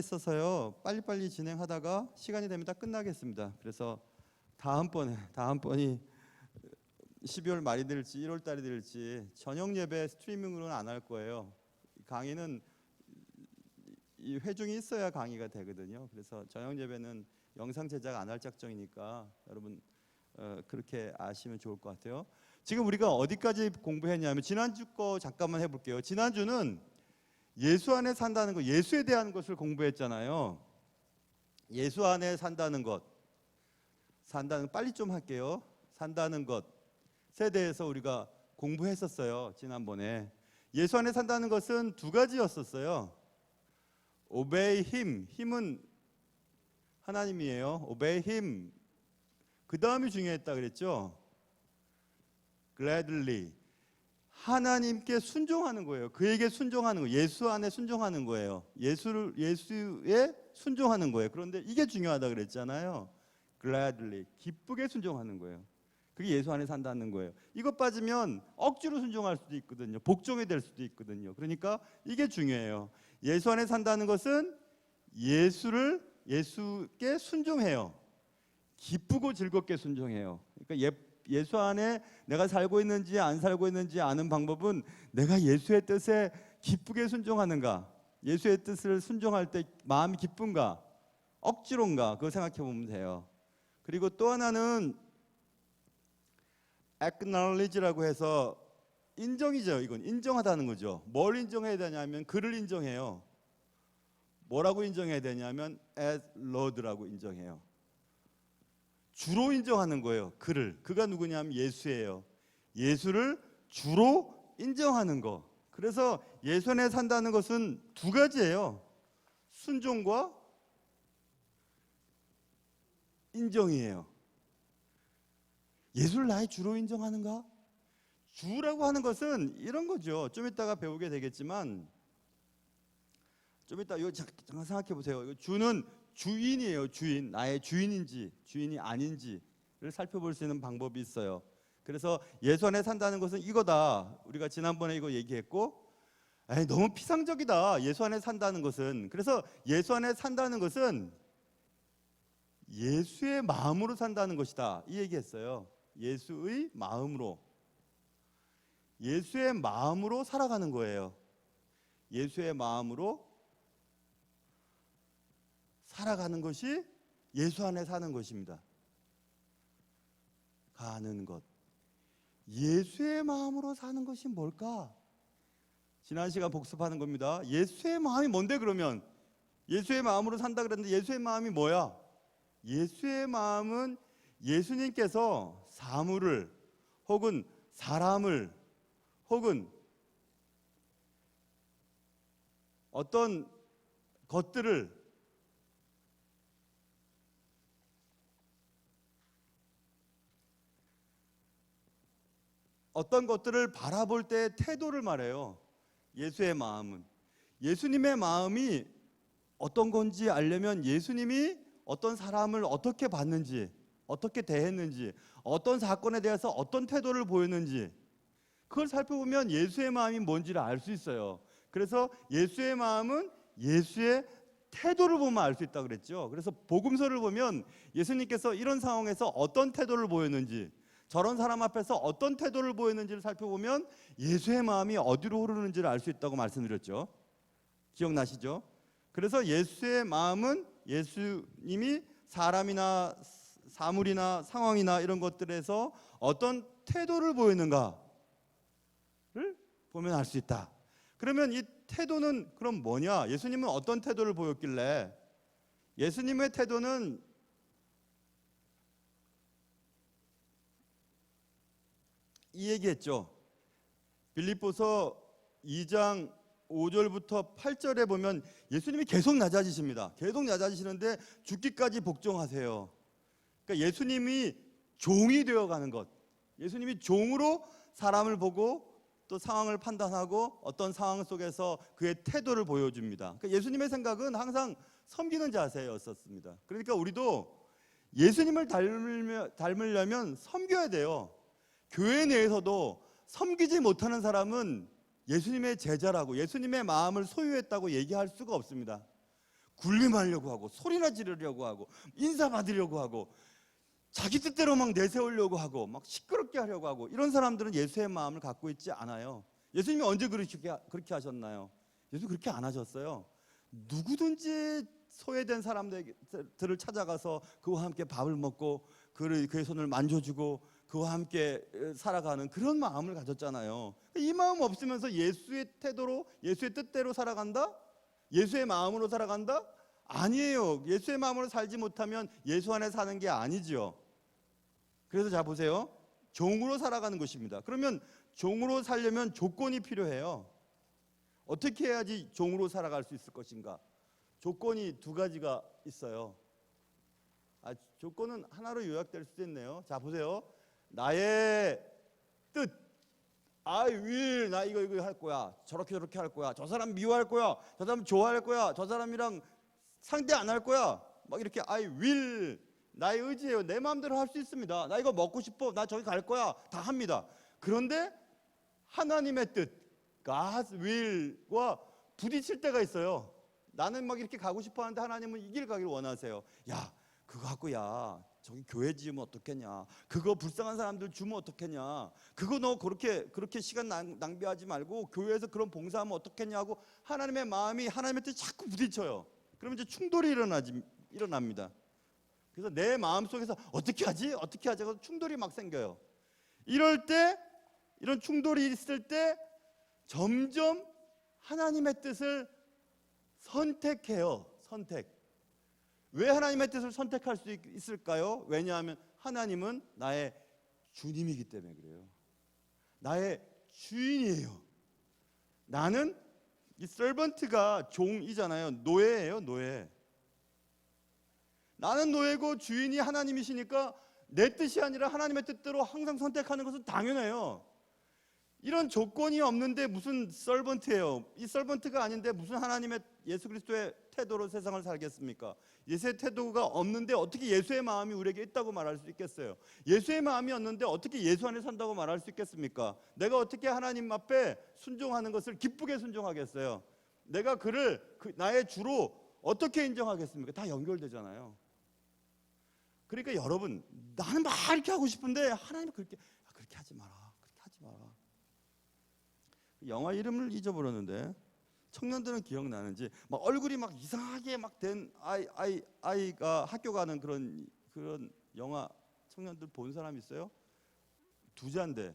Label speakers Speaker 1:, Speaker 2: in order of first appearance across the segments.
Speaker 1: 있어서요. 빨리빨리 진행하다가 시간이 되면 다 끝나겠습니다. 그래서 다음번이 12월 말이 될지 1월 달이 될지 저녁 예배 스트리밍으로는 안 할 거예요. 강의는 이 회중이 있어야 강의가 되거든요. 그래서 저녁 예배는 영상 제작 안 할 작정이니까 여러분 그렇게 아시면 좋을 것 같아요. 지금 우리가 어디까지 공부했냐면 지난주 거 잠깐만 해볼게요. 지난주는 예수 안에 산다는 것, 예수에 대한 것을 공부했잖아요. 예수 안에 산다는 것, 빨리 좀 할게요. 산다는 것에 대해서 우리가 공부했었어요. 지난번에. 예수 안에 산다는 것은 두 가지였었어요. obey him, 힘은 하나님이에요. obey him. 그 다음이 중요했다 그랬죠. gladly. 하나님께 순종하는 거예요. 그에게 순종하는 거예요. 예수 안에 순종하는 거예요. 예수에 순종하는 거예요. 그런데 이게 중요하다 그랬잖아요. gladly. 기쁘게 순종하는 거예요. 그게 예수 안에 산다는 거예요. 이것 빠지면 억지로 순종할 수도 있거든요. 복종이 될 수도 있거든요. 그러니까 이게 중요해요. 예수 안에 산다는 것은 예수께 순종해요. 기쁘고 즐겁게 순종해요. 그러니까 예수 안에 내가 살고 있는지 안 살고 있는지 아는 방법은 내가 예수의 뜻에 기쁘게 순종하는가, 예수의 뜻을 순종할 때 마음이 기쁜가, 억지로인가, 그거 생각해 보면 돼요. 그리고 또 하나는 acknowledge라고 해서 인정이죠. 이건 인정하다는 거죠. 뭘 인정해야 되냐면 그를 인정해요. 뭐라고 인정해야 되냐면 as Lord라고 인정해요. 주로 인정하는 거예요. 그가 누구냐면 예수예요. 예수를 주로 인정하는 거. 그래서 예수 안에 산다는 것은 두 가지예요. 순종과 인정이에요. 예수를 나의 주로 인정하는가? 주라고 하는 것은 이런 거죠. 좀 이따가 배우게 되겠지만 좀 이따 이거 잠깐 생각해 보세요. 주는 주인이에요. 주인. 나의 주인인지 주인이 아닌지를 살펴볼 수 있는 방법이 있어요. 그래서 예수 안에 산다는 것은 이거다. 우리가 지난번에 이거 얘기했고, 너무 피상적이다. 예수 안에 산다는 것은. 그래서 예수 안에 산다는 것은 예수의 마음으로 산다는 것이다. 이 얘기했어요. 예수의 마음으로. 예수의 마음으로 살아가는 거예요. 예수의 마음으로 살아가는 것이 예수 안에 사는 것입니다. 가는 것. 예수의 마음으로 사는 것이 뭘까? 지난 시간 복습하는 겁니다. 예수의 마음이 뭔데 그러면? 예수의 마음으로 산다 그랬는데 예수의 마음이 뭐야? 예수의 마음은 예수님께서 사물을 혹은 사람을 혹은 어떤 것들을 바라볼 때 태도를 말해요. 예수의 마음은. 예수님의 마음이 어떤 건지 알려면 예수님이 어떤 사람을 어떻게 봤는지, 어떻게 대했는지, 어떤 사건에 대해서 어떤 태도를 보였는지 그걸 살펴보면 예수의 마음이 뭔지를 알 수 있어요. 그래서 예수의 마음은 예수의 태도를 보면 알 수 있다고 그랬죠. 그래서 복음서를 보면 예수님께서 이런 상황에서 어떤 태도를 보였는지, 저런 사람 앞에서 어떤 태도를 보였는지를 살펴보면 예수의 마음이 어디로 흐르는지를 알 수 있다고 말씀드렸죠. 기억나시죠? 그래서 예수의 마음은 예수님이 사람이나 사물이나 상황이나 이런 것들에서 어떤 태도를 보이는가를 보면 알 수 있다. 그러면 이 태도는 그럼 뭐냐? 예수님은 어떤 태도를 보였길래? 예수님의 태도는 이 얘기했죠. 빌립보서 2장 5절부터 8절에 보면 예수님이 계속 낮아지십니다. 계속 낮아지시는데 죽기까지 복종하세요. 그러니까 예수님이 종이 되어가는 것, 예수님이 종으로 사람을 보고 또 상황을 판단하고 어떤 상황 속에서 그의 태도를 보여줍니다. 그러니까 예수님의 생각은 항상 섬기는 자세였었습니다. 그러니까 우리도 예수님을 닮으려면 섬겨야 돼요. 교회 내에서도 섬기지 못하는 사람은 예수님의 제자라고, 예수님의 마음을 소유했다고 얘기할 수가 없습니다. 군림하려고 하고 소리나 지르려고 하고 인사받으려고 하고 자기 뜻대로 막 내세우려고 하고 막 시끄럽게 하려고 하고 이런 사람들은 예수의 마음을 갖고 있지 않아요. 예수님이 언제 그렇게 하셨나요? 예수 그렇게 안 하셨어요. 누구든지 소외된 사람들을 찾아가서 그와 함께 밥을 먹고 그의 손을 만져주고 그와 함께 살아가는 그런 마음을 가졌잖아요. 이 마음 없으면서 예수의 태도로 예수의 뜻대로 살아간다? 예수의 마음으로 살아간다? 아니에요. 예수의 마음으로 살지 못하면 예수 안에 사는 게 아니죠. 그래서 자 보세요. 종으로 살아가는 것입니다. 그러면 종으로 살려면 조건이 필요해요. 어떻게 해야지 종으로 살아갈 수 있을 것인가? 조건이 두 가지가 있어요. 조건은 하나로 요약될 수도 있네요. 자 보세요. 나의 뜻, I will, 나 이거 할 거야. 저렇게 할 거야. 저 사람 미워할 거야. 저 사람 좋아할 거야. 저 사람이랑 상대 안 할 거야. 막 이렇게 I will, 나의 의지예요. 내 마음대로 할 수 있습니다. 나 이거 먹고 싶어. 나 저기 갈 거야. 다 합니다. 그런데 하나님의 뜻, God's will과 부딪힐 때가 있어요. 나는 막 이렇게 가고 싶어 하는데 하나님은 이 길 가기를 원하세요. 야, 그거 갖고 야 저기 교회 지으면 어떻겠냐, 그거 불쌍한 사람들 주면 어떻겠냐, 그거 너 그렇게 시간 낭비하지 말고 교회에서 그런 봉사하면 어떻겠냐 하고 하나님의 마음이 하나님의 뜻이 자꾸 부딪혀요. 그러면 이제 충돌이 일어납니다. 그래서 내 마음속에서 어떻게 하지 하고 충돌이 막 생겨요. 이럴 때, 이런 충돌이 있을 때 점점 하나님의 뜻을 선택해요. 왜 하나님의 뜻을 선택할 수 있을까요? 왜냐하면 하나님은 나의 주님이기 때문에 그래요. 나의 주인이에요. 나는 이 서번트가 종이잖아요. 노예예요, 노예. 나는 노예고 주인이 하나님이시니까 내 뜻이 아니라 하나님의 뜻대로 항상 선택하는 것은 당연해요. 이런 조건이 없는데 무슨 서번트예요? 이 서번트가 아닌데 무슨 하나님의 예수 그리스도의 태도로 세상을 살겠습니까? 예수의 태도가 없는데 어떻게 예수의 마음이 우리에게 있다고 말할 수 있겠어요? 예수의 마음이 없는데 어떻게 예수 안에 산다고 말할 수 있겠습니까? 내가 어떻게 하나님 앞에 순종하는 것을 기쁘게 순종하겠어요? 내가 그를 나의 주로 어떻게 인정하겠습니까? 다 연결되잖아요. 그러니까 여러분, 나는 막 이렇게 하고 싶은데 하나님이 그렇게 하지 마라. 그렇게 하지 마라. 영화 이름을 잊어버렸는데 청년들은 기억나는지 막 얼굴이 막 이상하게 막 된 아이가 학교 가는 그런 영화 청년들 본 사람 있어요? 두잔데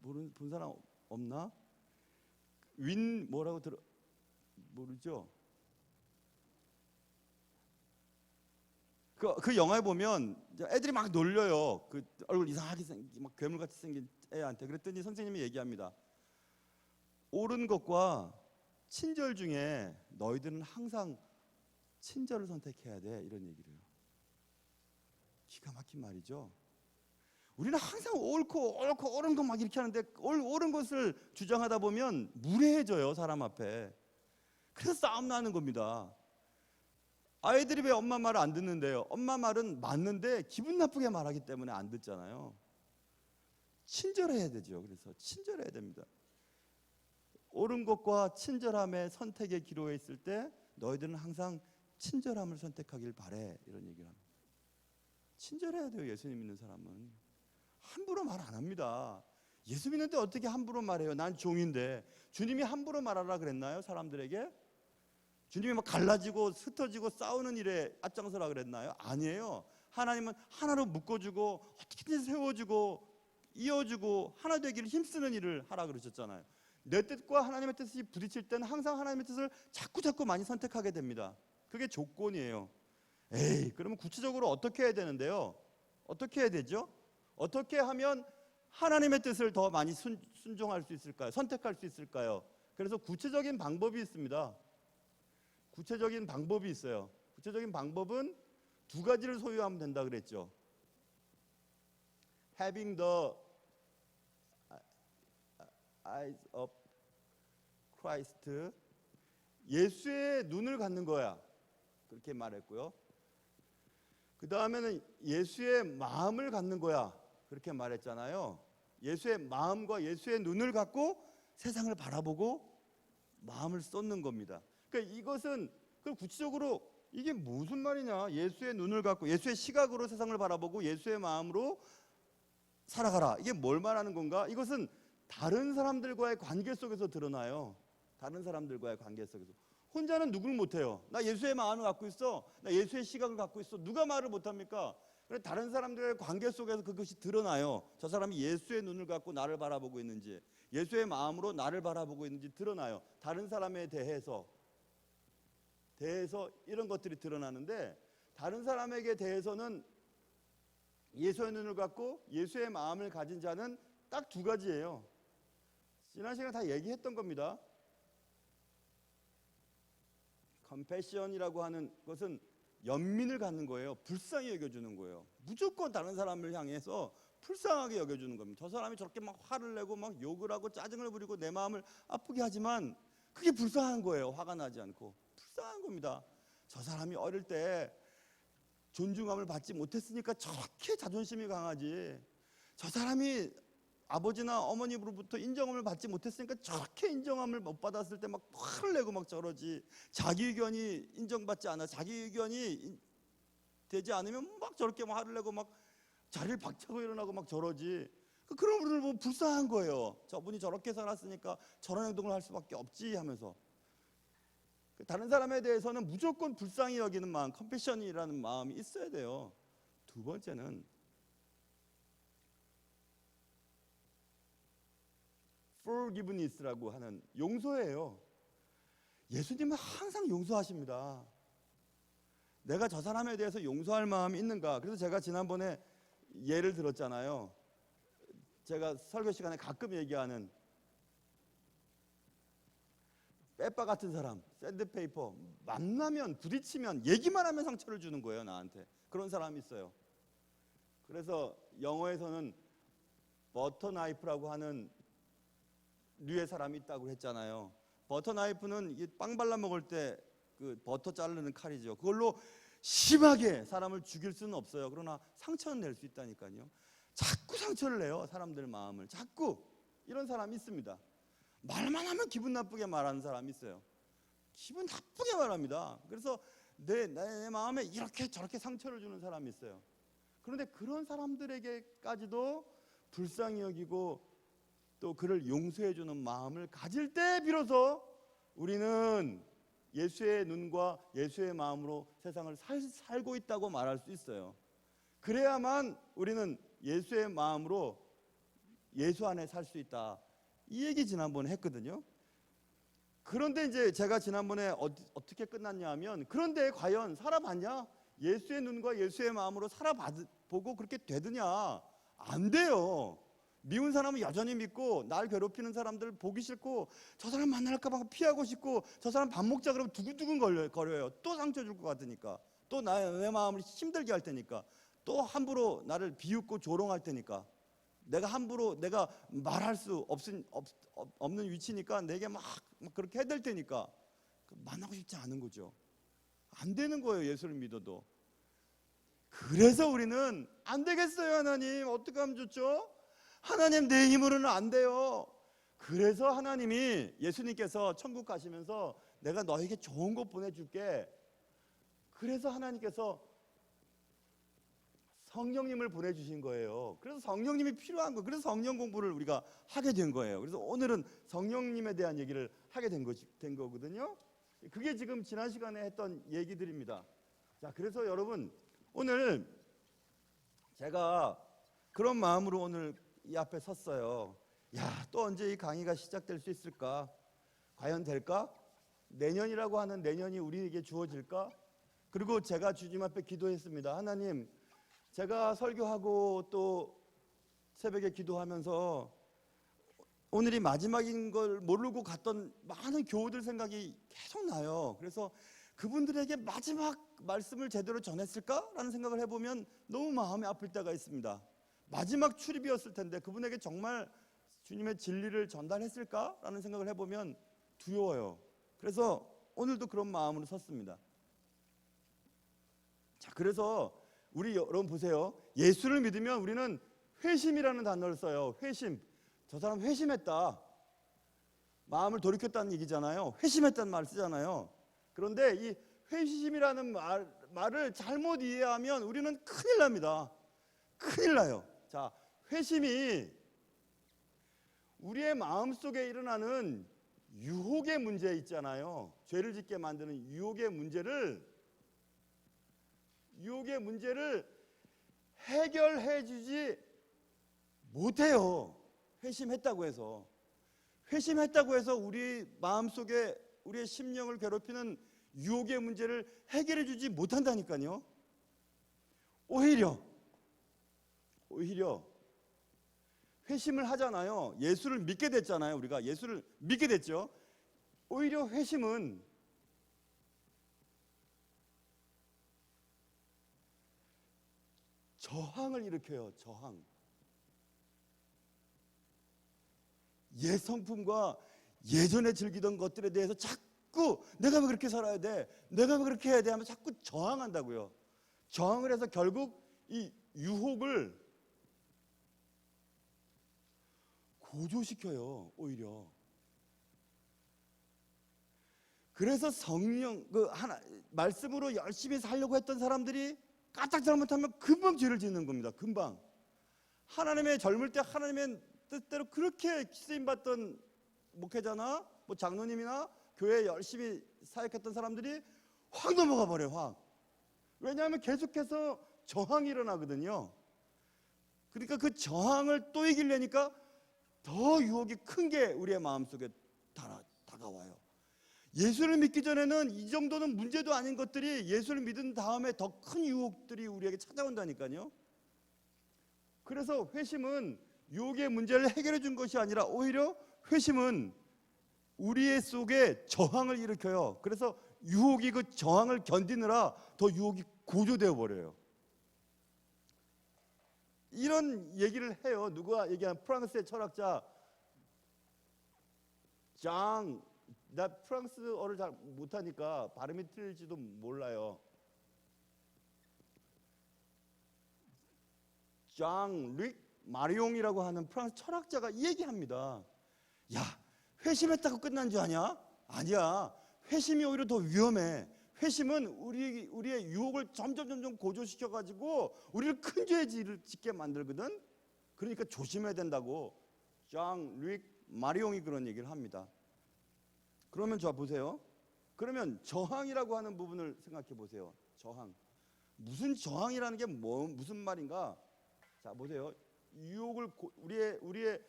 Speaker 1: 본 사람 없나? 윈 뭐라고 모르죠? 그 영화에 보면 애들이 막 놀려요. 그 얼굴 이상하게 생긴 막 괴물같이 생긴 애한테. 그랬더니 선생님이 얘기합니다. 옳은 것과 친절 중에 너희들은 항상 친절을 선택해야 돼. 이런 얘기를 해요. 기가 막힌 말이죠. 우리는 항상 옳고 옳은 거 막 이렇게 하는데 옳은 것을 주장하다 보면 무례해져요, 사람 앞에. 그래서 싸움 나는 겁니다. 아이들이 왜 엄마 말을 안 듣는데요? 엄마 말은 맞는데 기분 나쁘게 말하기 때문에 안 듣잖아요. 친절해야 되죠. 그래서 친절해야 됩니다. 옳은 것과 친절함의 선택의 기로에 있을 때 너희들은 항상 친절함을 선택하길 바래. 이런 얘기를 합니다. 친절해야 돼요. 예수님 믿는 사람은 함부로 말 안 합니다. 예수 믿는데 어떻게 함부로 말해요? 난 종인데. 주님이 함부로 말하라 그랬나요? 사람들에게? 주님이 막 갈라지고 흩어지고 싸우는 일에 앞장서라 그랬나요? 아니에요. 하나님은 하나로 묶어주고 어떻게든 세워주고 이어주고 하나 되기를 힘쓰는 일을 하라 그러셨잖아요. 내 뜻과 하나님의 뜻이 부딪힐 때는 항상 하나님의 뜻을 자꾸 많이 선택하게 됩니다. 그게 조건이에요. 그러면 구체적으로 어떻게 해야 되는데요? 어떻게 해야 되죠? 어떻게 하면 하나님의 뜻을 더 많이 순종할 수 있을까요? 선택할 수 있을까요? 그래서 구체적인 방법이 있습니다. 구체적인 방법이 있어요. 구체적인 방법은 두 가지를 소유하면 된다 그랬죠. Having the eyes of Christ, 예수의 눈을 갖는 거야. 그렇게 말했고요. 그 다음에는 예수의 마음을 갖는 거야. 그렇게 말했잖아요. 예수의 마음과 예수의 눈을 갖고 세상을 바라보고 마음을 쏟는 겁니다. 그러니까 이것은 그 구체적으로 이게 무슨 말이냐? 예수의 눈을 갖고 예수의 시각으로 세상을 바라보고 예수의 마음으로 살아가라. 이게 뭘 말하는 건가? 이것은 다른 사람들과의 관계 속에서 드러나요. 다른 사람들과의 관계 속에서. 혼자는 누구를 못해요. 나 예수의 마음을 갖고 있어. 나 예수의 시각을 갖고 있어. 누가 말을 못합니까? 다른 사람들의 관계 속에서 그것이 드러나요. 저 사람이 예수의 눈을 갖고 나를 바라보고 있는지, 예수의 마음으로 나를 바라보고 있는지 드러나요. 다른 사람에 대해서 이런 것들이 드러나는데, 다른 사람에게 대해서는 예수의 눈을 갖고 예수의 마음을 가진 자는 딱 두 가지예요. 지난 시간에 다 얘기했던 겁니다. 컴패션이라고 하는 것은 연민을 갖는 거예요. 불쌍히 여겨주는 거예요. 무조건 다른 사람을 향해서 불쌍하게 여겨주는 겁니다. 저 사람이 저렇게 막 화를 내고 막 욕을 하고 짜증을 부리고 내 마음을 아프게 하지만 그게 불쌍한 거예요. 화가 나지 않고 불쌍한 겁니다. 저 사람이 어릴 때 존중함을 받지 못했으니까 저렇게 자존심이 강하지. 저 사람이 아버지나 어머니로부터 인정함을 받지 못했으니까 저렇게 인정함을 못 받았을 때 막 화를 내고 막 저러지. 자기 의견이 인정받지 않아, 자기 의견이 되지 않으면 막 저렇게 막 화를 내고 막 자리를 박차고 일어나고 막 저러지. 그런 분들 보면 불쌍한 거예요. 저분이 저렇게 살았으니까 저런 행동을 할 수밖에 없지 하면서. 다른 사람에 대해서는 무조건 불쌍히 여기는 마음, 컴패션이라는 마음이 있어야 돼요. 두 번째는 forgiveness라고 하는 용서예요. 예수님은 항상 용서하십니다. 내가 저 사람에 대해서 용서할 마음이 있는가? 그래서 제가 지난번에 예를 들었잖아요. 제가 설교 시간에 가끔 얘기하는 빼빠 같은 사람, 샌드페이퍼, 만나면 부딪히면 얘기만 하면 상처를 주는 거예요, 나한테. 그런 사람이 있어요. 그래서 영어에서는 버터 나이프라고 하는 류의 사람이 있다고 했잖아요. 버터 나이프는 빵 발라 먹을 때 그 버터 자르는 칼이죠. 그걸로 심하게 사람을 죽일 수는 없어요. 그러나 상처는 낼 수 있다니까요. 자꾸 상처를 내요, 사람들 마음을. 자꾸. 이런 사람이 있습니다. 말만 하면 기분 나쁘게 말하는 사람이 있어요. 기분 나쁘게 말합니다. 그래서 내 마음에 이렇게 저렇게 상처를 주는 사람이 있어요. 그런데 그런 사람들에게까지도 불쌍히 여기고 또 그를 용서해 주는 마음을 가질 때 비로소 우리는 예수의 눈과 예수의 마음으로 세상을 살고 있다고 말할 수 있어요. 그래야만 우리는 예수의 마음으로 예수 안에 살 수 있다. 이 얘기 지난번에 했거든요. 그런데 이제 제가 지난번에 어떻게 끝났냐 하면, 그런데 과연 살아봤냐? 예수의 눈과 예수의 마음으로 살아보고 그렇게 되느냐? 안 돼요. 미운 사람은 여전히 믿고, 날 괴롭히는 사람들 보기 싫고, 저 사람 만날까 봐 피하고 싶고, 저 사람 밥 먹자 그러면 두근두근 거려요. 또 상처 줄 것 같으니까, 또 내 마음을 힘들게 할 테니까, 또 함부로 나를 비웃고 조롱할 테니까, 내가 함부로 내가 말할 수 없는 위치니까 내게 막 그렇게 해댈 테니까 만나고 싶지 않은 거죠. 안 되는 거예요, 예수를 믿어도. 그래서 우리는 안 되겠어요. 하나님 어떻게 하면 좋죠? 하나님 내 힘으로는 안 돼요. 그래서 하나님이, 예수님께서 천국 가시면서 내가 너에게 좋은 것 보내줄게. 그래서 하나님께서 성령님을 보내주신 거예요. 그래서 성령님이 필요한 거예요. 그래서 성령 공부를 우리가 하게 된 거예요. 그래서 오늘은 성령님에 대한 얘기를 하게 된 거거든요. 그게 지금 지난 시간에 했던 얘기들입니다. 자, 그래서 여러분 오늘 제가 그런 마음으로 오늘 이 앞에 섰어요. 야, 또 언제 이 강의가 시작될 수 있을까? 과연 될까? 내년이라고 하는 내년이 우리에게 주어질까? 그리고 제가 주님 앞에 기도했습니다. 하나님, 제가 설교하고 또 새벽에 기도하면서 오늘이 마지막인 걸 모르고 갔던 많은 교우들 생각이 계속 나요. 그래서 그분들에게 마지막 말씀을 제대로 전했을까라는 생각을 해보면 너무 마음이 아플 때가 있습니다. 마지막 출입이었을 텐데 그분에게 정말 주님의 진리를 전달했을까라는 생각을 해보면 두려워요. 그래서 오늘도 그런 마음으로 섰습니다. 자, 그래서 우리 여러분 보세요. 예수를 믿으면 우리는 회심이라는 단어를 써요. 회심. 저 사람 회심했다. 마음을 돌이켰다는 얘기잖아요. 회심했다는 말을 쓰잖아요. 그런데 이 회심이라는 말을 잘못 이해하면 우리는 큰일 납니다. 큰일 나요. 자, 회심이 우리의 마음속에 일어나는 유혹의 문제 있잖아요. 죄를 짓게 만드는 유혹의 문제를 해결해 주지 못해요. 회심했다고 해서 우리 마음속에 우리의 심령을 괴롭히는 유혹의 문제를 해결해 주지 못한다니까요. 오히려 회심을 하잖아요. 예수를 믿게 됐잖아요. 우리가 예수를 믿게 됐죠. 오히려 회심은 저항을 일으켜요. 저항. 옛 성품과 예전에 즐기던 것들에 대해서 자꾸 내가 왜 그렇게 살아야 돼? 내가 왜 그렇게 해야 돼? 하면 자꾸 저항한다고요. 저항을 해서 결국 이 유혹을 고조시켜요. 오히려. 그래서 성령 말씀으로 열심히 살려고 했던 사람들이 까딱 잘못하면 금방 죄를 짓는 겁니다. 금방. 하나님의 젊을 때 하나님의 뜻대로 그렇게 쓰임 받던 목회자나 뭐 장로님이나 교회에 열심히 사역했던 사람들이 확 넘어가 버려요. 확. 왜냐하면 계속해서 저항이 일어나거든요. 그러니까 그 저항을 또 이기려니까 더 유혹이 큰 게 우리의 마음속에 다가와요. 예수를 믿기 전에는 이 정도는 문제도 아닌 것들이 예수를 믿은 다음에 더 큰 유혹들이 우리에게 찾아온다니까요. 그래서 회심은 유혹의 문제를 해결해 준 것이 아니라 오히려 회심은 우리의 속에 저항을 일으켜요. 그래서 유혹이 그 저항을 견디느라 더 유혹이 고조되어 버려요. 이런 얘기를 해요. 누가 얘기한 프랑스의 철학자 나 프랑스어를 잘 못하니까 발음이 틀릴지도 몰라요. 장-릭 마리옹이라고 하는 프랑스 철학자가 이 얘기합니다. 야, 회심했다고 끝난 줄 아냐? 아니야. 회심이 오히려 더 위험해. 회심은 우리의 유혹을 점점 고조시켜가지고 우리를 큰 죄 짓게 만들거든. 그러니까 조심해야 된다고 장-릭 마리옹이 그런 얘기를 합니다. 그러면 저 보세요. 그러면 저항이라고 하는 부분을 생각해 보세요. 저항. 무슨 저항이라는 게 무슨 말인가? 자, 보세요. 유혹을 우리의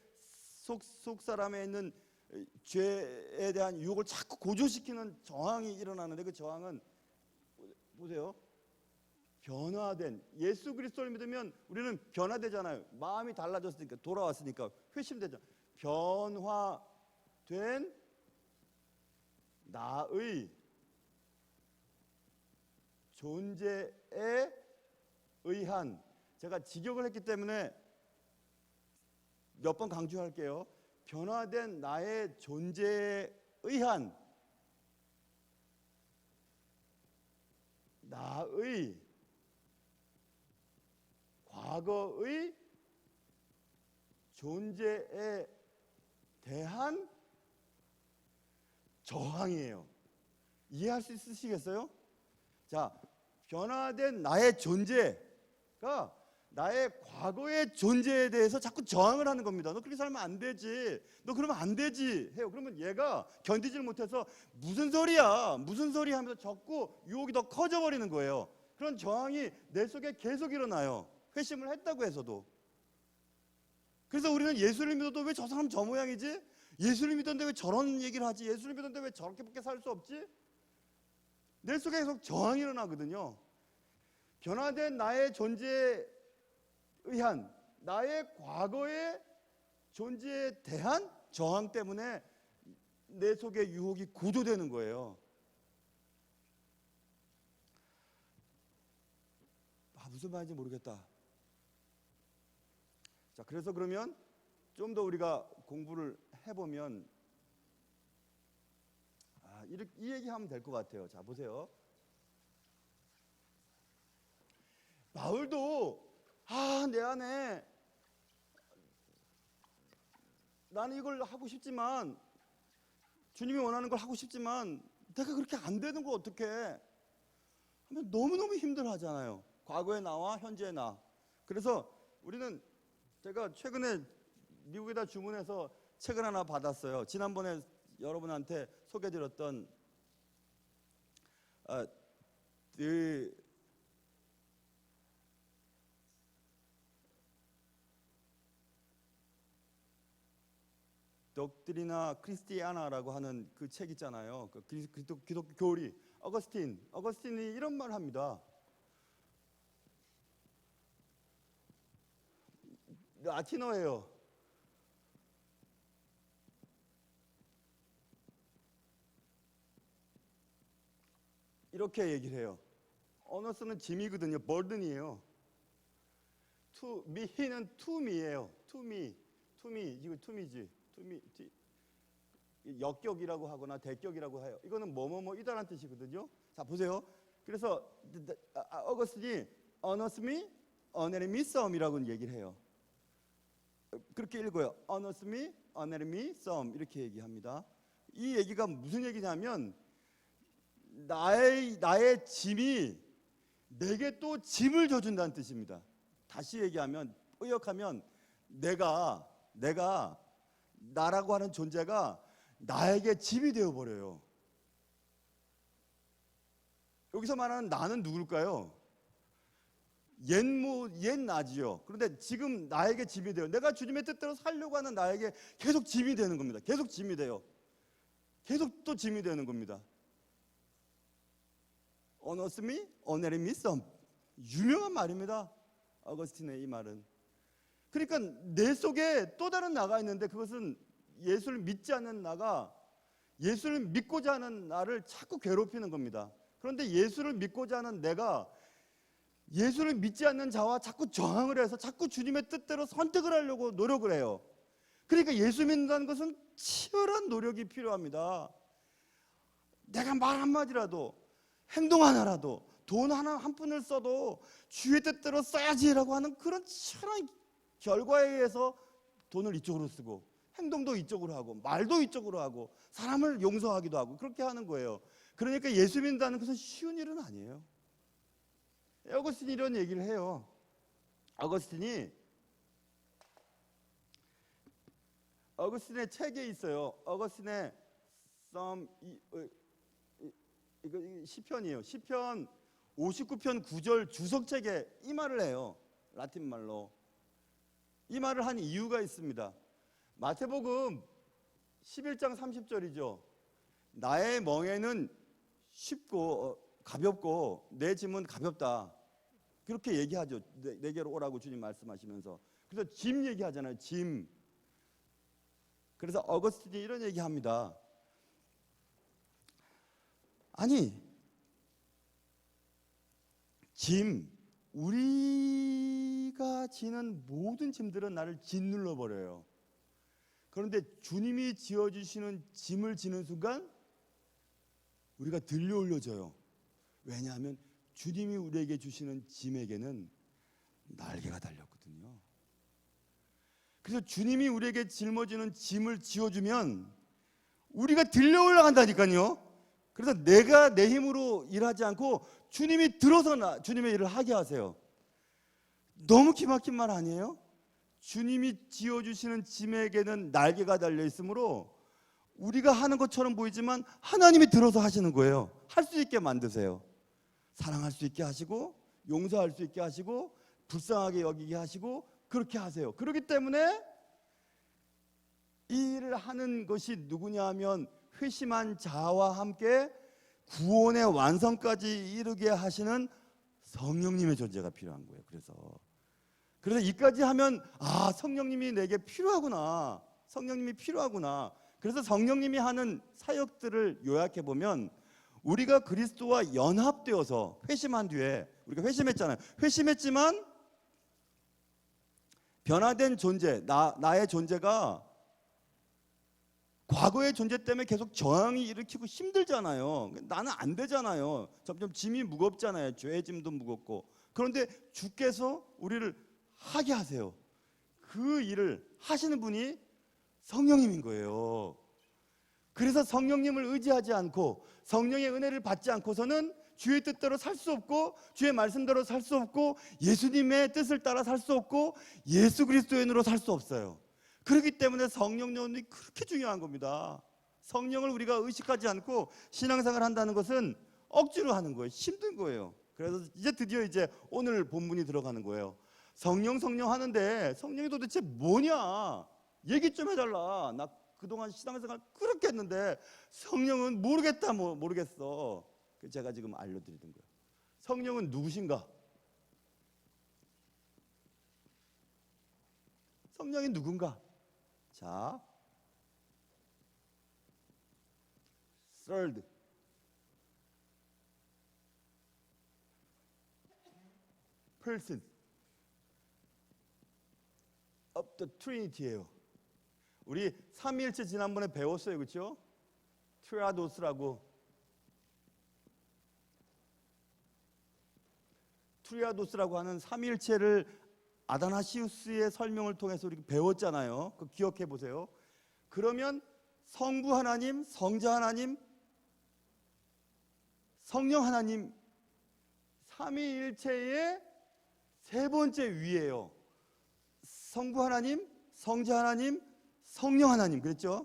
Speaker 1: 속 사람에 있는 죄에 대한 유혹을 자꾸 고조시키는 저항이 일어나는데 그 저항은 보세요. 변화된 예수 그리스도를 믿으면 우리는 변화되잖아요. 마음이 달라졌으니까 돌아왔으니까 회심되죠. 변화된 나의 존재에 의한 제가 직역을 했기 때문에 몇 번 강조할게요. 변화된 나의 존재에 의한 나의 과거의 존재에 대한 저항이에요. 이해할 수 있으시겠어요? 자, 변화된 나의 존재가 나의 과거의 존재에 대해서 자꾸 저항을 하는 겁니다. 너 그렇게 살면 안 되지. 너 그러면 안 되지 해요. 그러면 얘가 견디질 못해서 무슨 소리야 하면서 자꾸 유혹이 더 커져버리는 거예요. 그런 저항이 내 속에 계속 일어나요. 회심을 했다고 해서도. 그래서 우리는 예수를 믿어도 왜 저 사람 저 모양이지? 예수를 믿었는데 왜 저런 얘기를 하지? 예수를 믿었는데 왜 저렇게밖에 살 수 없지? 내 속에 계속 저항이 일어나거든요. 변화된 나의 존재에 의한 나의 과거의 존재에 대한 저항 때문에 내 속에 유혹이 고조되는 거예요. 무슨 말인지 모르겠다. 자, 그래서 그러면 좀 더 우리가 공부를 해보면 이 얘기하면 될 것 같아요. 자, 보세요. 바울도 내 안에 나는 이걸 하고 싶지만 주님이 원하는 걸 하고 싶지만 내가 그렇게 안 되는 거 어떡해 하면 너무너무 힘들어하잖아요. 과거의 나와 현재의 나. 그래서 우리는 제가 최근에 미국에다 주문해서 책을 하나 받았어요. 지난번에 여러분한테 소개드렸던 독트리나 크리스티아나라고 하는 그 책 있잖아요. 그 기독교 교리 어거스틴이 이런 말을 합니다. 라틴어예요. 이렇게 얘기를 해요. 언어스는 짐이거든요. 버든이에요. he는 to me예요. to me, 이거 to me지. 역격이라고 하거나 대격이라고 해요. 이거는 이다라는 뜻이거든요. 자 보세요. 그래서 어거스틴이 honors me, honor me some이라고 얘기를 해요. 그렇게 읽어요. honors me, honor me some 이렇게 얘기합니다. 이 얘기가 무슨 얘기냐면 나의 짐이 내게 또 짐을 져준다는 뜻입니다. 다시 얘기하면 의역하면 내가 나라고 하는 존재가 나에게 짐이 되어버려요. 여기서 말하는 나는 누굴까요? 옛 나지요. 그런데 지금 나에게 짐이 돼요. 내가 주님의 뜻대로 살려고 하는 나에게 계속 짐이 되는 겁니다. 계속 짐이 돼요. 계속 또 짐이 되는 겁니다. honors me, honor me some. 유명한 말입니다. 어거스틴의 이 말은. 그러니까 내 속에 또 다른 나가 있는데 그것은 예수를 믿지 않는 나가 예수를 믿고자 하는 나를 자꾸 괴롭히는 겁니다. 그런데 예수를 믿고자 하는 내가 예수를 믿지 않는 자와 자꾸 저항을 해서 자꾸 주님의 뜻대로 선택을 하려고 노력을 해요. 그러니까 예수 믿는다는 것은 치열한 노력이 필요합니다. 내가 말 한마디라도 행동 하나라도 돈 한 푼을 써도 주의 뜻대로 써야지라고 하는 그런 치열한 결과에 의해서 돈을 이쪽으로 쓰고 행동도 이쪽으로 하고 말도 이쪽으로 하고 사람을 용서하기도 하고 그렇게 하는 거예요. 그러니까 예수 믿는다는 것은 쉬운 일은 아니에요. 어거스틴이 이런 얘기를 해요. 어거스틴의 책에 있어요. 어거스틴의 이거 시편이에요. 시편 59편 9절 주석책에 이 말을 해요. 라틴 말로. 이 말을 한 이유가 있습니다. 마태복음 11장 30절이죠. 나의 멍에는 쉽고 가볍고 내 짐은 가볍다. 그렇게 얘기하죠. 내게로 오라고 주님 말씀하시면서. 그래서 짐 얘기하잖아요. 짐. 그래서 어거스틴이 이런 얘기합니다. 아니, 짐, 우리가 지는 모든 짐들은 나를 짓눌러 버려요. 그런데 주님이 지어주시는 짐을 지는 순간 우리가 들려 올려져요. 왜냐하면 주님이 우리에게 주시는 짐에게는 날개가 달렸거든요. 그래서 주님이 우리에게 짊어지는 짐을 지어주면 우리가 들려 올라간다니까요. 그래서 내가 내 힘으로 일하지 않고 주님이 들어서 주님의 일을 하게 하세요. 너무 기막힌 말 아니에요? 주님이 지어주시는 짐에게는 날개가 달려 있으므로 우리가 하는 것처럼 보이지만 하나님이 들어서 하시는 거예요. 할 수 있게 만드세요. 사랑할 수 있게 하시고 용서할 수 있게 하시고 불쌍하게 여기게 하시고 그렇게 하세요. 그렇기 때문에 이 일을 하는 것이 누구냐 하면 회심한 자와 함께 구원의 완성까지 이르게 하시는 성령님의 존재가 필요한 거예요. 그래서 이까지 하면 성령님이 내게 필요하구나. 성령님이 필요하구나. 그래서 성령님이 하는 사역들을 요약해 보면 우리가 그리스도와 연합되어서 회심한 뒤에 우리가 회심했잖아요. 회심했지만 변화된 존재, 나의 존재가 과거의 존재 때문에 계속 저항이 일으키고 힘들잖아요. 나는 안 되잖아요. 점점 짐이 무겁잖아요. 죄의 짐도 무겁고. 그런데 주께서 우리를 하게 하세요. 그 일을 하시는 분이 성령님인 거예요. 그래서 성령님을 의지하지 않고 성령의 은혜를 받지 않고서는 주의 뜻대로 살 수 없고, 주의 말씀대로 살 수 없고, 예수님의 뜻을 따라 살 수 없고, 예수 그리스도인으로 살 수 없어요. 그렇기 때문에 성령론이 그렇게 중요한 겁니다. 성령을 우리가 의식하지 않고 신앙생활을 한다는 것은 억지로 하는 거예요. 힘든 거예요. 그래서 이제 드디어 오늘 본문이 들어가는 거예요. 성령 하는데 성령이 도대체 뭐냐? 얘기 좀 해달라. 나 그동안 신앙생활 그렇게 했는데 성령은 모르겠다, 모르겠어. 제가 지금 알려드리는 거예요. 성령은 누구신가? 성령이 누군가? 자, third person of the Trinity예요. 우리 삼위일체 지난번에 배웠어요, 그렇죠? 트리아도스라고. 트리아도스라고 하는 삼위일체를 아다나시우스의 설명을 통해서 우리 배웠잖아요. 그 기억해 보세요. 그러면 성부 하나님, 성자 하나님, 성령 하나님, 삼위일체의 세 번째 위예요. 성부 하나님, 성자 하나님, 성령 하나님, 그랬죠?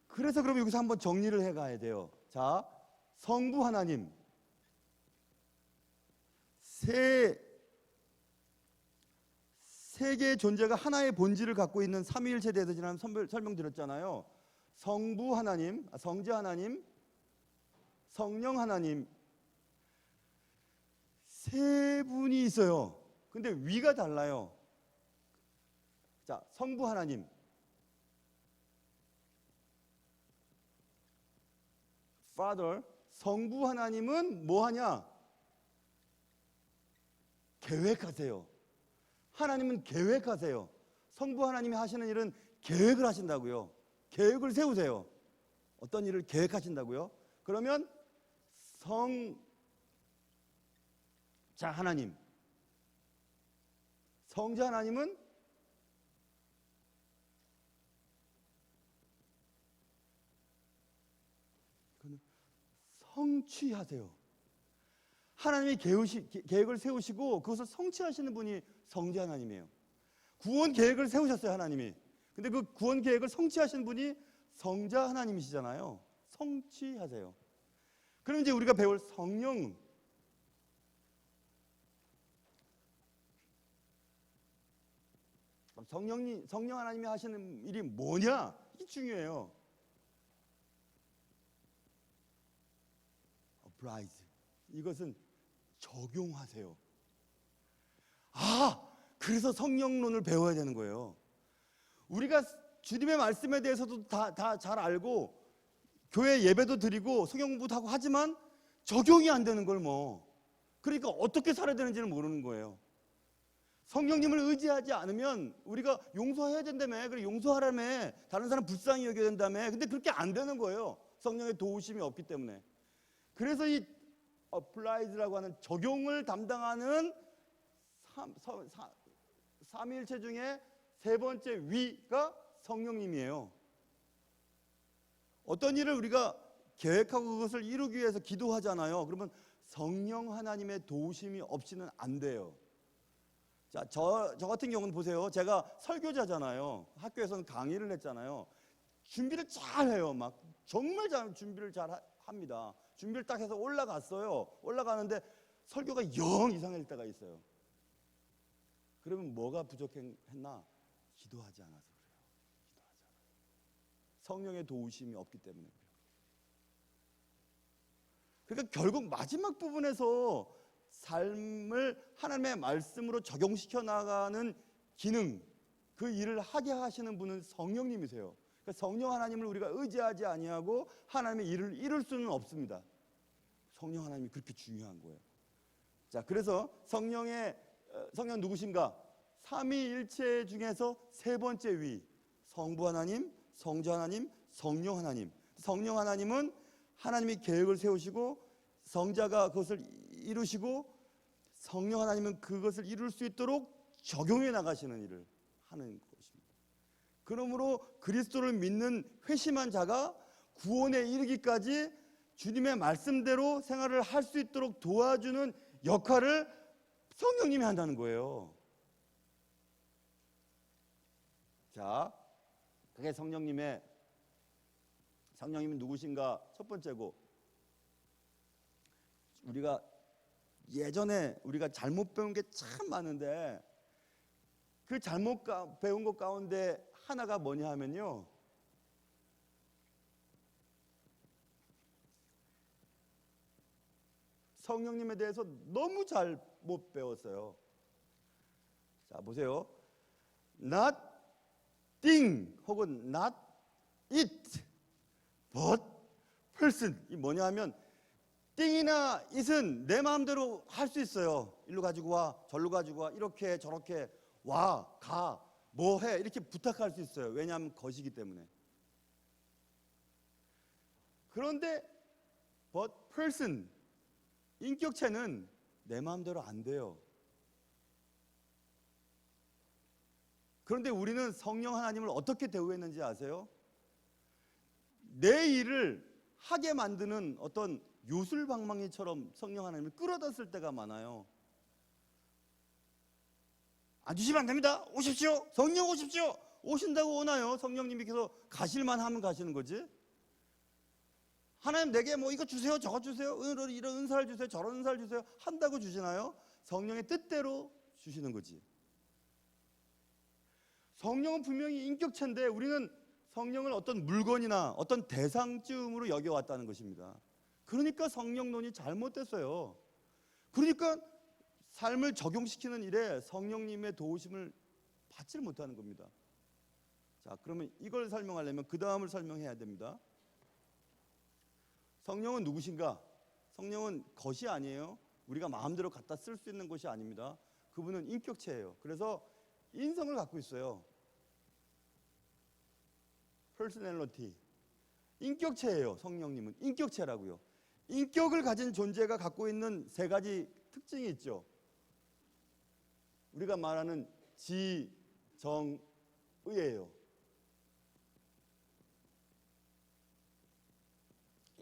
Speaker 1: 그래서 그럼 여기서 한번 정리를 해가야 돼요. 자, 성부 하나님, 세 개의 존재가 하나의 본질을 갖고 있는 삼위일체에 대해서 지난 설명드렸잖아요. 성부 하나님, 성자 하나님, 성령 하나님, 세 분이 있어요. 근데 위가 달라요. 자, 성부 하나님, Father, 성부 하나님은 뭐 하냐? 계획하세요. 하나님은 계획하세요. 성부 하나님이 하시는 일은 계획을 하신다고요. 계획을 세우세요. 어떤 일을 계획하신다고요? 그러면 성자 하나님, 성자 하나님은 성취하세요. 하나님이 계획을 세우시고 그것을 성취하시는 분이 성자 하나님이에요. 구원 계획을 세우셨어요, 하나님이. 근데 그 구원 계획을 성취하시는 분이 성자 하나님이시잖아요. 성취하세요. 그럼 이제 우리가 배울 성령, 성령 하나님이 하시는 일이 뭐냐? 이게 중요해요. apply. 이것은 적용하세요. 그래서 성령론을 배워야 되는 거예요. 우리가 주님의 말씀에 대해서도 다 잘 알고 교회 예배도 드리고 성경 공부도 하고 하지만 적용이 안 되는 걸 그러니까 어떻게 살아야 되는지를 모르는 거예요. 성령님을 의지하지 않으면 우리가 용서해야 된다며, 그래 용서하라며, 다른 사람 불쌍히 여겨야 된다며. 근데 그렇게 안 되는 거예요. 성령의 도우심이 없기 때문에. 그래서 이 applied라고 하는 적용을 담당하는 삼위일체 중에 세 번째 위가 성령님이에요. 어떤 일을 우리가 계획하고 그것을 이루기 위해서 기도하잖아요. 그러면 성령 하나님의 도우심이 없이는 안 돼요. 자, 저 같은 경우는 보세요. 제가 설교자잖아요. 학교에서는 강의를 했잖아요. 준비를 잘 해요. 막 정말 잘 준비를 잘 합니다. 준비를 딱 해서 올라갔어요. 올라가는데 설교가 영 이상할 때가 있어요. 그러면 뭐가 부족했나? 기도하지 않아서 그래요. 기도하지 않아서. 성령의 도우심이 없기 때문에 그래요. 그러니까 결국 마지막 부분에서 삶을 하나님의 말씀으로 적용시켜 나가는 기능, 그 일을 하게 하시는 분은 성령님이세요. 그러니까 성령 하나님을 우리가 의지하지 아니하고 하나님의 일을 이룰 수는 없습니다. 성령 하나님이 그렇게 중요한 거예요. 자, 그래서 성령 누구신가? 삼위일체 중에서 세 번째 위, 성부 하나님, 성자 하나님, 성령 하나님. 성령 하나님은 하나님이 계획을 세우시고 성자가 그것을 이루시고 성령 하나님은 그것을 이룰 수 있도록 적용해 나가시는 일을 하는 것입니다. 그러므로 그리스도를 믿는 회심한 자가 구원에 이르기까지 주님의 말씀대로 생활을 할 수 있도록 도와주는 역할을 성령님이 한다는 거예요. 자, 그게 성령님이 누구신가 첫 번째고, 우리가 예전에 우리가 잘못 배운 게 참 많은데 그 잘못 배운 것 가운데 하나가 뭐냐 하면요, 성령님에 대해서 너무 잘 못 배웠어요. 자, 보세요. Not thing 혹은 not it but person. 이 뭐냐 하면 thing이나 it은 내 마음대로 할 수 있어요. 일로 가지고 와, 절로 가지고 와, 이렇게 저렇게 와, 가, 뭐 해, 이렇게 부탁할 수 있어요. 왜냐하면 것이기 때문에. 그런데 but person, 인격체는 내 마음대로 안 돼요. 그런데 우리는 성령 하나님을 어떻게 대우했는지 아세요? 내 일을 하게 만드는 어떤 요술방망이처럼 성령 하나님을 끌어다 쓸 때가 많아요. 앉으시면 안 됩니다. 오십시오. 성령 오십시오. 오신다고 오나요? 성령님이 계속 가실만 하면 가시는 거지. 하나님 내게 뭐 이거 주세요, 저거 주세요, 이런 은사를 주세요, 저런 은사를 주세요 한다고 주시나요? 성령의 뜻대로 주시는 거지. 성령은 분명히 인격체인데 우리는 성령을 어떤 물건이나 어떤 대상쯤으로 여겨왔다는 것입니다. 그러니까 성령론이 잘못됐어요. 그러니까 삶을 적용시키는 일에 성령님의 도우심을 받지를 못하는 겁니다. 자, 그러면 이걸 설명하려면 그 다음을 설명해야 됩니다. 성령은 누구신가? 성령은 것이 아니에요. 우리가 마음대로 갖다 쓸 수 있는 것이 아닙니다. 그분은 인격체예요. 그래서 인성을 갖고 있어요. personality. 인격체예요. 성령님은 인격체라고요. 인격을 가진 존재가 갖고 있는 세 가지 특징이 있죠. 우리가 말하는 지, 정, 의예요.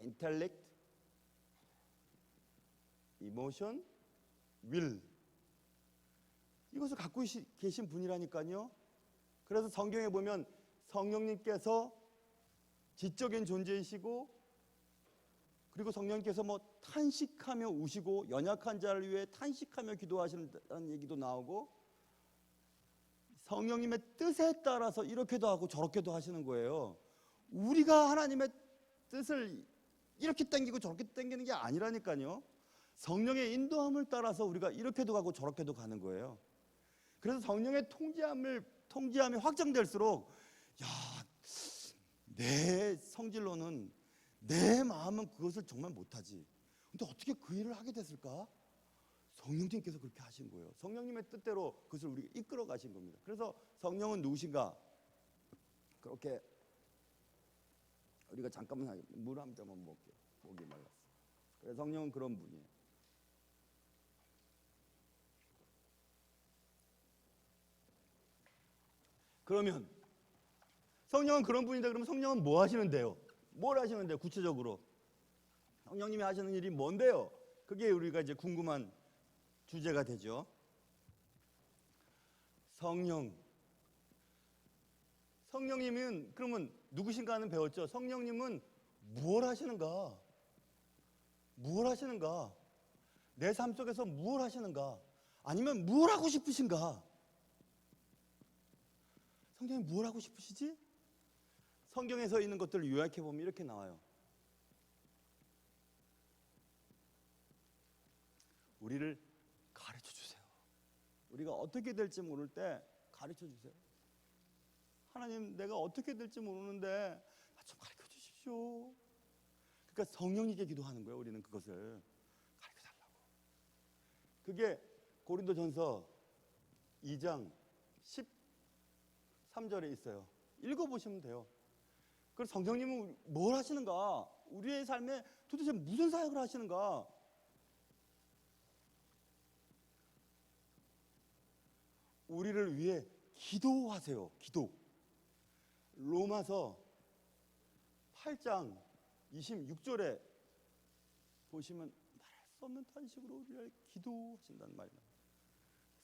Speaker 1: intellect, emotion, will. 이것을 갖고 계신 분이라니까요. 그래서 성경에 보면 성령님께서 지적인 존재이시고, 그리고 성령님께서 뭐 탄식하며 우시고 연약한 자를 위해 탄식하며 기도하시는 얘기도 나오고, 성령님의 뜻에 따라서 이렇게도 하고 저렇게도 하시는 거예요. 우리가 하나님의 뜻을 이렇게 당기고 저렇게 당기는 게 아니라니까요. 성령의 인도함을 따라서 우리가 이렇게도 가고 저렇게도 가는 거예요. 그래서 성령의 통제함이 확장될수록, 야, 내 성질로는, 내 마음은 그것을 정말 못하지. 근데 어떻게 그 일을 하게 됐을까? 성령님께서 그렇게 하신 거예요. 성령님의 뜻대로 그것을 우리가 이끌어 가신 겁니다. 그래서 성령은 누구신가? 그렇게 우리가 잠깐만 물 한 잔만 먹게요. 목이 말랐어. 그래서 성령은 그런 분이에요. 그러면 성령은 그런 분이다. 그러면 성령은 뭐 하시는데요? 뭘 하시는데요? 구체적으로 성령님이 하시는 일이 뭔데요? 그게 우리가 이제 궁금한 주제가 되죠. 성령님은 그러면 누구신가는 배웠죠. 성령님은 무엇 하시는가? 무엇 하시는가? 내 삶 속에서 무엇 하시는가? 아니면 무엇 하고 싶으신가? 성령님 무엇 하고 싶으시지? 성경에서 있는 것들을 요약해 보면 이렇게 나와요. 우리를 가르쳐 주세요. 우리가 어떻게 될지 모를 때 가르쳐 주세요. 하나님, 내가 어떻게 될지 모르는데 나 좀 가르쳐 주십시오. 그러니까 성령님께 기도하는 거예요. 우리는 그것을 가르쳐 달라고. 그게 고린도전서 2장 13절에 있어요. 읽어보시면 돼요. 그래서 성령님은 뭘 하시는가? 우리의 삶에 도대체 무슨 사역을 하시는가? 우리를 위해 기도하세요. 기도. 로마서 8장 26절에 보시면 말할 수 없는 탄식으로 우리를 기도하신다는 말이 나와요.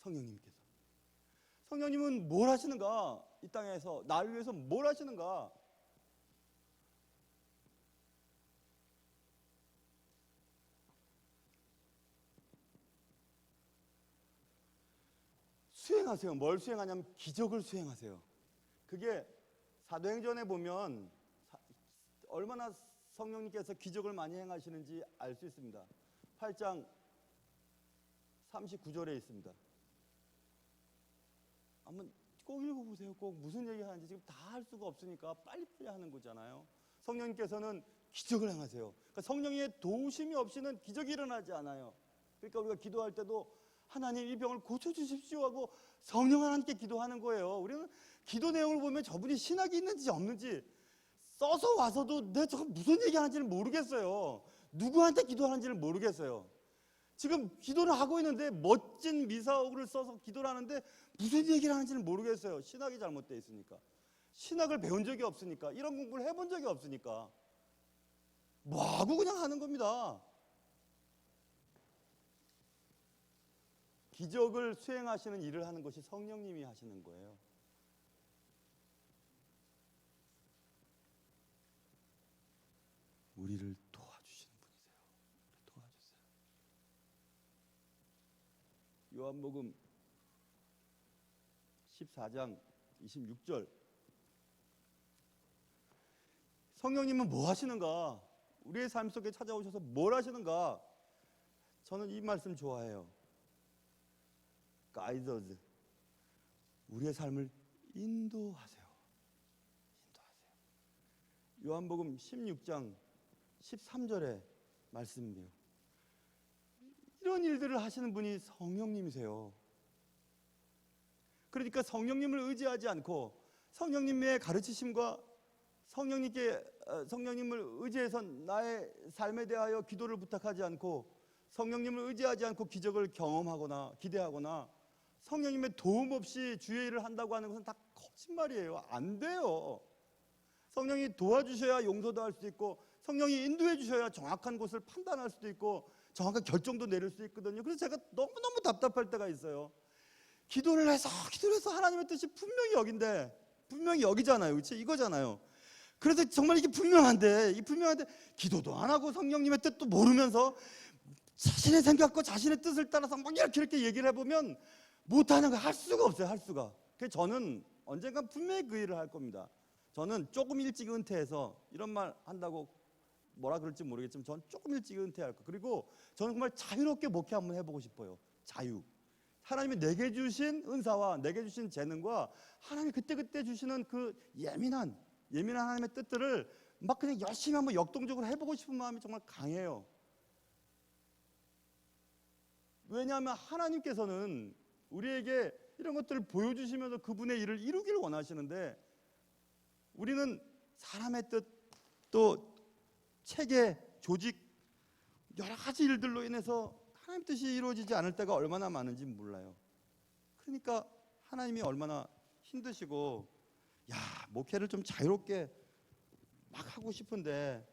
Speaker 1: 성령님께서. 성령님은 뭘 하시는가? 이 땅에서 나를 위해서 뭘 하시는가? 수행하세요. 뭘 수행하냐면 기적을 수행하세요. 그게 사도행전에 보면 얼마나 성령님께서 기적을 많이 행하시는지 알 수 있습니다. 8장 39절에 있습니다. 한번 꼭 읽어보세요. 꼭 무슨 얘기 하는지 지금 다 할 수가 없으니까 빨리빨리 하는 거잖아요. 성령님께서는 기적을 행하세요. 그러니까 성령의 도우심이 없이는 기적이 일어나지 않아요. 그러니까 우리가 기도할 때도 하나님 이 병을 고쳐주십시오 하고 성령 하나님께 기도하는 거예요. 우리는 기도 내용을 보면 저분이 신학이 있는지 없는지 써서 와서도 내가 저거 무슨 얘기하는지를 모르겠어요. 누구한테 기도하는지를 모르겠어요. 지금 기도를 하고 있는데 멋진 미사오를 써서 기도를 하는데 무슨 얘기를 하는지는 모르겠어요. 신학이 잘못되어 있으니까. 신학을 배운 적이 없으니까. 이런 공부를 해본 적이 없으니까. 뭐하고 그냥 하는 겁니다. 기적을 수행하시는 일을 하는 것이 성령님이 하시는 거예요. 우리를 도와주시는 분이세요. 도와주세요. 요한복음 14장 26절. 성령님은 뭐 하시는가? 우리의 삶 속에 찾아오셔서 뭘 하시는가? 저는 이 말씀 좋아해요. 가이더즈. 우리의 삶을 인도하세요. 인도하세요. 요한복음 16장 13절의 말씀이에요. 이런 일들을 하시는 분이 성령님이세요. 그러니까 성령님을 의지하지 않고 성령님의 가르치심과 성령님을 의지해서 나의 삶에 대하여 기도를 부탁하지 않고 성령님을 의지하지 않고 기적을 경험하거나 기대하거나 성령님의 도움 없이 주의 일을 한다고 하는 것은 다 거짓말이에요. 안 돼요. 성령이 도와주셔야 용서도 할 수 있고 성령이 인도해 주셔야 정확한 것을 판단할 수도 있고 정확한 결정도 내릴 수 있거든요. 그래서 제가 너무너무 답답할 때가 있어요. 기도를 해서 하나님의 뜻이 분명히 여기잖아요. 그렇지? 이거잖아요. 그래서 정말 이게 분명한데 기도도 안 하고 성령님의 뜻도 모르면서 자신의 생각과 자신의 뜻을 따라서 막 이렇게 얘기를 해보면 못하는 거 할 수가 없어요. 할 수가. 그래서 저는 언젠간 분명히 그 일을 할 겁니다. 저는 조금 일찍 은퇴해서 이런 말 한다고 뭐라 그럴지 모르겠지만 저는 조금 일찍 은퇴할 거. 그리고 저는 정말 자유롭게 목회 한번 해보고 싶어요. 자유. 하나님이 내게 주신 은사와 내게 주신 재능과 하나님이 그때 주시는 그 예민한 하나님의 뜻들을 막 그냥 열심히 한번 역동적으로 해보고 싶은 마음이 정말 강해요. 왜냐하면 하나님께서는 우리에게 이런 것들을 보여주시면서 그분의 일을 이루기를 원하시는데 우리는 사람의 뜻, 또 체계, 조직, 여러 가지 일들로 인해서 하나님 뜻이 이루어지지 않을 때가 얼마나 많은지 몰라요. 그러니까 하나님이 얼마나 힘드시고 목회를 좀 자유롭게 막 하고 싶은데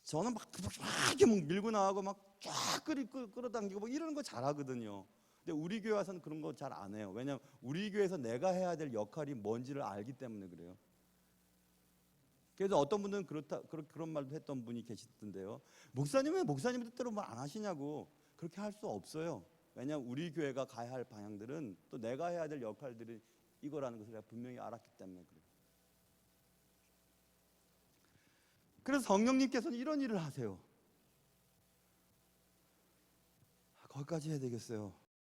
Speaker 1: 저는 막 이렇게 밀고 나가고 막 쫙 끌어당기고 뭐 이런 거 잘하거든요. 근데 우리 교회 와서는 그런 거 잘 안 해요. 왜냐하면 우리 교회에서 내가 해야 될 역할이 뭔지를 알기 때문에 그래요. 그래서 어떤 분들은 그런 말도 했던 분이 계시던데요. 목사님은 목사님 뜻대로 말 안 하시냐고. 그렇게 할 수 없어요. 왜냐하면 우리 교회가 가야 할 방향들은 또 내가 해야 될 역할들이 이거라는 것을 내가 분명히 알았기 때문에 그래요. 그래서 성령님께서는 이런 일을 하세요. 거기까지 해야 되겠어요.